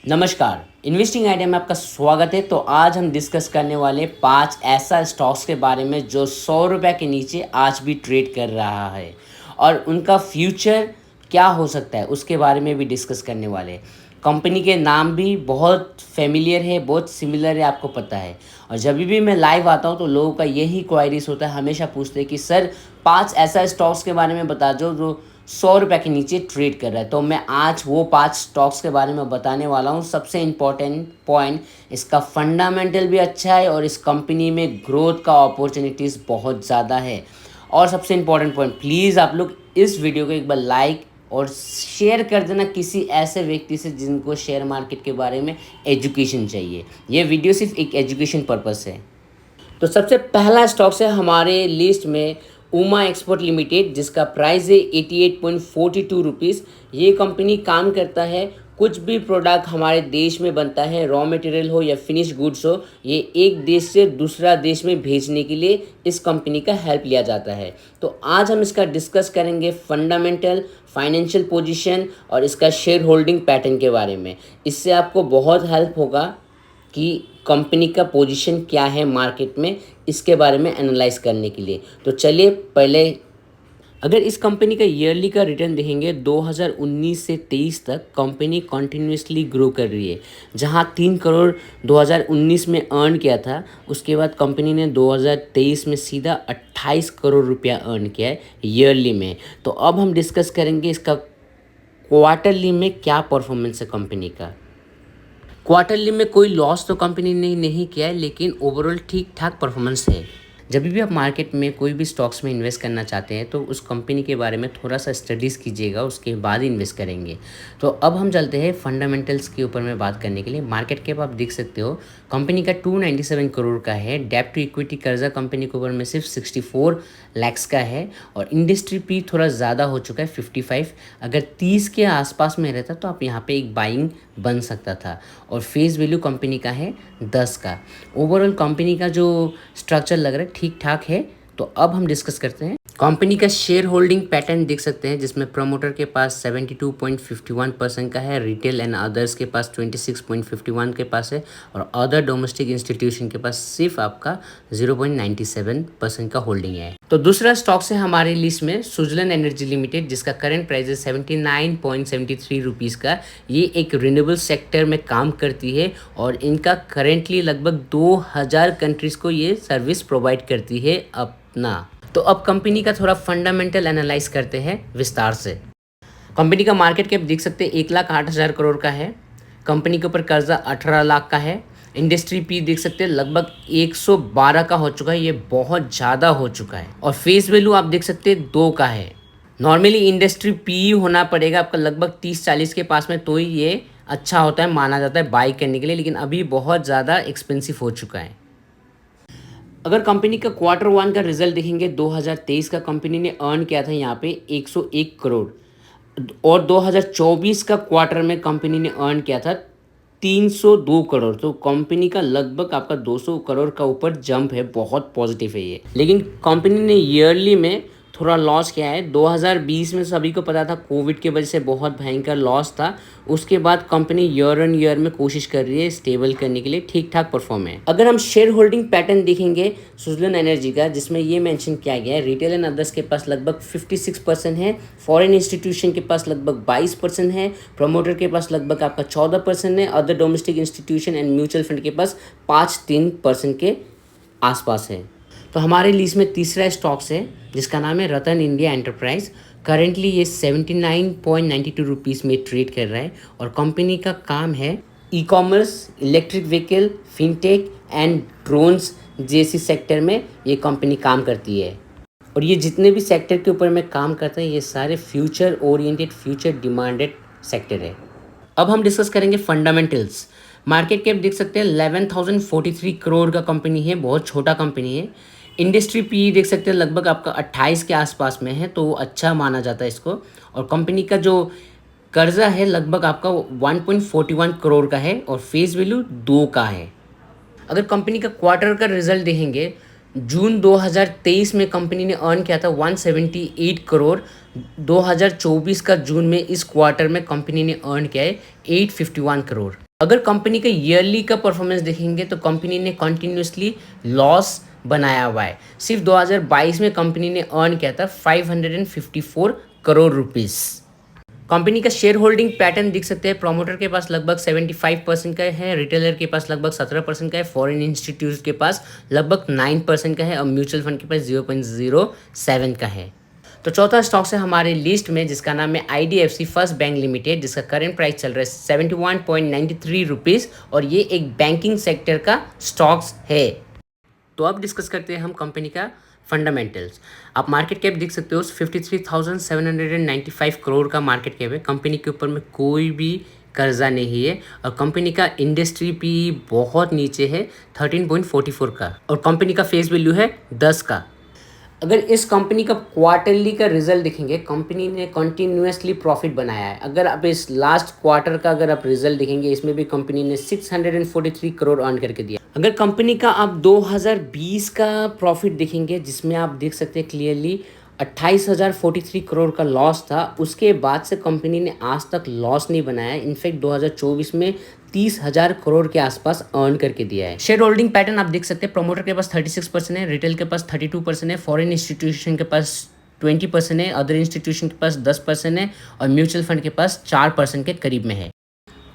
नमस्कार, investing idea में आपका स्वागत है। तो आज हम डिस्कस करने वाले 5 ऐसा स्टॉक्स के बारे में जो 100 रुपये के नीचे आज भी ट्रेड कर रहा है और उनका फ्यूचर क्या हो सकता है उसके बारे में भी डिस्कस करने वाले हैं। कंपनी के नाम भी बहुत फेमिलियर है, बहुत सिमिलर है, आपको पता है। और जब भी मैं लाइव आता हूँ तो लोगों का यही क्वायरीज होता है, हमेशा पूछते हैं कि सर 5 ऐसा स्टॉक्स के बारे में बता जो 100 रुपये के नीचे ट्रेड कर रहा है। तो मैं आज वो 5 स्टॉक्स के बारे में बताने वाला हूँ। सबसे इम्पॉर्टेंट पॉइंट, इसका फंडामेंटल भी अच्छा है और इस कंपनी में ग्रोथ का अपॉर्चुनिटीज़ बहुत ज़्यादा है। और सबसे इम्पॉर्टेंट पॉइंट, प्लीज़ आप लोग इस वीडियो को एक बार लाइक और शेयर कर देना किसी ऐसे व्यक्ति से जिनको शेयर मार्केट के बारे में एजुकेशन चाहिए। ये वीडियो सिर्फ एक एजुकेशन पर्पस है। तो सबसे पहला स्टॉक्स है हमारे लिस्ट में उमा एक्सपोर्ट लिमिटेड, जिसका प्राइस है 88.42 रुपीज़। ये कंपनी काम करता है, कुछ भी प्रोडक्ट हमारे देश में बनता है, रॉ मटेरियल हो या फिनिश गुड्स हो, ये एक देश से दूसरा देश में भेजने के लिए इस कंपनी का हेल्प लिया जाता है। तो आज हम इसका डिस्कस करेंगे फंडामेंटल, फाइनेंशियल पोजीशन और इसका शेयर होल्डिंग पैटर्न के बारे में। इससे आपको बहुत हेल्प होगा कि कंपनी का पोजीशन क्या है मार्केट में, इसके बारे में एनालाइज करने के लिए। तो चलिए पहले, अगर इस कंपनी का ईयरली का रिटर्न देखेंगे 2019 से 23 तक कंपनी कॉन्टिन्यूसली ग्रो कर रही है। जहां 3 करोड़ 2019 में अर्न किया था, उसके बाद कंपनी ने 2023 में सीधा 28 करोड़ रुपया अर्न किया है ईयरली में। तो अब हम डिस्कस करेंगे इसका क्वार्टरली में क्या परफॉर्मेंस है कंपनी का। क्वार्टरली में कोई लॉस तो कंपनी ने नहीं किया है, लेकिन ओवरऑल ठीक ठाक परफॉर्मेंस है। जब भी आप मार्केट में कोई भी स्टॉक्स में इन्वेस्ट करना चाहते हैं तो उस कंपनी के बारे में थोड़ा सा स्टडीज़ कीजिएगा, उसके बाद इन्वेस्ट करेंगे। तो अब हम चलते हैं फंडामेंटल्स के ऊपर में बात करने के लिए। मार्केट कैप आप देख सकते हो कंपनी का 297 करोड़ का है। डेब्ट टू इक्विटी कर्जा कंपनी के ऊपर में सिर्फ 64 लैक्स का है और इंडस्ट्री पी थोड़ा ज़्यादा हो चुका है 55। अगर 30 के आसपास में रहता तो आप यहाँ पे एक बाइंग बन सकता था। और फेस वैल्यू कंपनी का है 10 का। ओवरऑल कंपनी का जो स्ट्रक्चर लग रहा है ठीक ठाक है। तो अब हम डिस्कस करते हैं कंपनी का शेयर होल्डिंग पैटर्न। देख सकते हैं जिसमें प्रमोटर के पास 72.51% का है, रिटेल एंड अदर्स के पास 26.51 के पास है और अदर डोमेस्टिक इंस्टीट्यूशन के पास सिर्फ आपका 0.97% का होल्डिंग है। तो दूसरा स्टॉक्स है हमारे लिस्ट में सुजलन एनर्जी लिमिटेड, जिसका करंट प्राइस है 79.73 रुपीज़ का। ये एक रिन्यूएबल सेक्टर में काम करती है और इनका करेंटली लगभग 2000 कंट्रीज़ को ये सर्विस प्रोवाइड करती है अपना। तो अब कंपनी का थोड़ा फंडामेंटल एनालाइज करते हैं विस्तार से। कंपनी का मार्केट कैप देख सकते हैं 1,08,000 करोड़ का है। कंपनी के ऊपर कर्जा 18 लाख का है। इंडस्ट्री पी देख सकते हैं लगभग 112 का हो चुका है, ये बहुत ज़्यादा हो चुका है। और फेस वैल्यू आप देख सकते हैं 2 का है। नॉर्मली इंडस्ट्री पी होना पड़ेगा आपका लगभग 30-40 के पास में, तो ही ये अच्छा होता है, माना जाता है बाई करने के लिए, लेकिन अभी बहुत ज़्यादा एक्सपेंसिव हो चुका है। अगर कंपनी का क्वार्टर 1 का रिजल्ट देखेंगे 2023 का, कंपनी ने अर्न किया था यहाँ पे 101 करोड़ और 2024 का क्वार्टर में कंपनी ने अर्न किया था 302 करोड़। तो कंपनी का लगभग आपका 200 करोड़ का ऊपर जंप है, बहुत पॉजिटिव है ये। लेकिन कंपनी ने ईयरली में थोड़ा लॉस किया है। 2020 में सभी को पता था कोविड की वजह से बहुत भयंकर लॉस था। उसके बाद कंपनी ईयर ऑन ईयर में कोशिश कर रही है स्टेबल करने के लिए, ठीक ठाक परफॉर्म है। अगर हम शेयर होल्डिंग पैटर्न देखेंगे सुजलन एनर्जी का, जिसमें ये मेंशन किया गया है रिटेल एंड अदर्स के पास लगभग 56% है, फॉरेन इंस्टीट्यूशन के पास लगभग 22% है, प्रमोटर के पास लगभग आपका 14% है, other domestic institution and mutual fund के पास 5-3% के आसपास है। तो हमारे लिस्ट में तीसरा स्टॉक्स है जिसका नाम है रतन इंडिया एंटरप्राइज। करेंटली ये 79.92 रुपीज़ में ट्रेड कर रहा है और कंपनी का काम है e commerce, electric vehicle, fintech and drones जैसी सेक्टर में ये कंपनी काम करती है। और ये जितने भी सेक्टर के ऊपर में काम करता है ये सारे future oriented, future demanded sector है। अब हम डिस्कस करेंगे फंडामेंटल्स। मार्केट कैप देख सकते हैं 11,043 करोड़ का कंपनी है, बहुत छोटा कंपनी है। इंडस्ट्री पी देख सकते हैं लगभग आपका 28 के आसपास में है, तो अच्छा माना जाता है इसको। और कंपनी का जो कर्जा है लगभग आपका 1.41 करोड़ का है और फेस वैल्यू 2 का है। अगर कंपनी का क्वार्टर का रिजल्ट देखेंगे, जून 2023 में कंपनी ने अर्न किया था 178 करोड़। 2024 का जून में इस क्वार्टर में कंपनी ने अर्न किया है 851 करोड़। अगर कंपनी का ईयरली का परफॉर्मेंस देखेंगे तो कंपनी ने कंटिन्यूसली लॉस बनाया हुआ है। सिर्फ 2022 में कंपनी ने अर्न किया था 554 करोड़ रुपीस। कंपनी का शेयर होल्डिंग पैटर्न देख सकते हैं। प्रोमोटर के पास लगभग 75% का है, रिटेलर के पास लगभग 17% का है, फॉरेन इंस्टीट्यूट के पास लगभग 9% का है और म्यूचुअल फंड के पास 0.07 का है। तो चौथा स्टॉक्स है हमारे लिस्ट में जिसका नाम है IDFC फर्स्ट बैंक लिमिटेड, जिसका करंट प्राइस चल रहा है 71.93 रुपीज़ और ये एक बैंकिंग सेक्टर का स्टॉक्स है। तो अब डिस्कस करते हैं हम कंपनी का फंडामेंटल्स। आप मार्केट कैप देख सकते हो 53,795 करोड़ का मार्केट कैप है। कंपनी के ऊपर में कोई भी कर्जा नहीं है और कंपनी का इंडस्ट्री पी बहुत नीचे है 13.44 का और कंपनी का फेस वैल्यू है 10 का। अगर इस कंपनी का क्वार्टरली का रिजल्ट देखेंगे, कंपनी ने कंटिन्यूसली प्रॉफिट बनाया है। अगर आप इस लास्ट क्वार्टर का अगर आप रिजल्ट देखेंगे, इसमें भी कंपनी ने 643 करोड़ अर्न करके दिया। अगर कंपनी का आप 2020 का प्रॉफिट देखेंगे, जिसमें आप देख सकते हैं क्लियरली 28,043 करोड़ का लॉस था, उसके बाद से कंपनी ने आज तक लॉस नहीं बनाया। इनफैक्ट 2024 में 30,000 करोड़ के आसपास अर्न करके दिया है। शेयर होल्डिंग पैटर्न आप देख सकते हैं। प्रोमोटर के पास 36% है, रिटेल के पास 32% है, फॉरेन इंस्टीट्यूशन के पास 20% है, अदर इंस्टीट्यूशन के पास 10% है और म्यूचुअल फंड के पास 4% के करीब में है।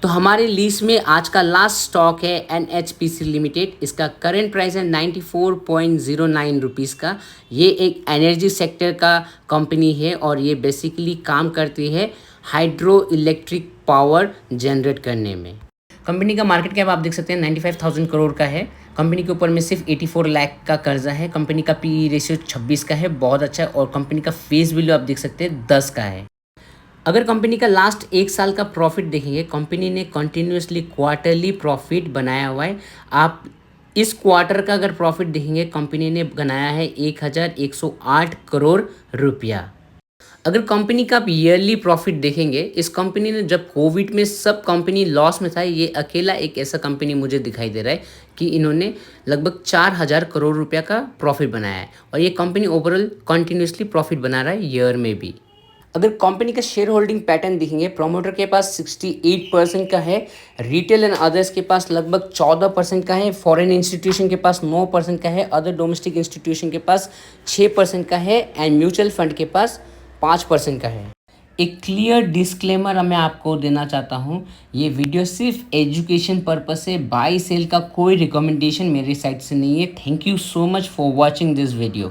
तो हमारे लिस्ट में आज का लास्ट स्टॉक है NHPC लिमिटेड। इसका करंट प्राइस है 94.09 रुपीज़ का। ये एक एनर्जी सेक्टर का कंपनी है और ये बेसिकली काम करती है हाइड्रो इलेक्ट्रिक पावर जनरेट करने में। कंपनी का मार्केट कैप आप देख सकते हैं 95,000 करोड़ का है। कंपनी के ऊपर में सिर्फ 84 लाख का कर्जा है। कंपनी का PE रेशियो 26 का है, बहुत अच्छा है और कंपनी का फेस वैल्यू आप देख सकते हैं 10 का है। अगर कंपनी का लास्ट एक साल का प्रॉफिट देखेंगे, कंपनी ने कंटिन्यूसली क्वार्टरली प्रॉफिट बनाया हुआ है। आप इस क्वार्टर का अगर प्रॉफिट देखेंगे, कंपनी ने बनाया है 1,108 करोड़ रुपया। अगर कंपनी का आप ईयरली प्रॉफिट देखेंगे, इस कंपनी ने जब कोविड में सब कंपनी लॉस में था, ये अकेला एक ऐसा कंपनी मुझे दिखाई दे रहा है कि इन्होंने लगभग 4,000 करोड़ रुपया का प्रॉफिट बनाया है और ये कंपनी ओवरऑल कंटिन्यूसली प्रॉफिट बना रहा है ईयर में भी। अगर कंपनी का शेयर होल्डिंग पैटर्न देखेंगे, प्रोमोटर के पास 68% का है, रिटेल एंड अदर्स के पास लगभग 14% का है, फॉरेन इंस्टीट्यूशन के पास 9% का है, अदर डोमेस्टिक इंस्टीट्यूशन के पास 6% का है एंड म्यूचुअल फंड के पास 5% का है। एक क्लियर डिस्क्लेमर मैं आपको देना चाहता हूँ, ये वीडियो सिर्फ एजुकेशन पर्पस से, बाई सेल का कोई रिकमेंडेशन मेरी साइड से नहीं है। Thank you so much for watching this video.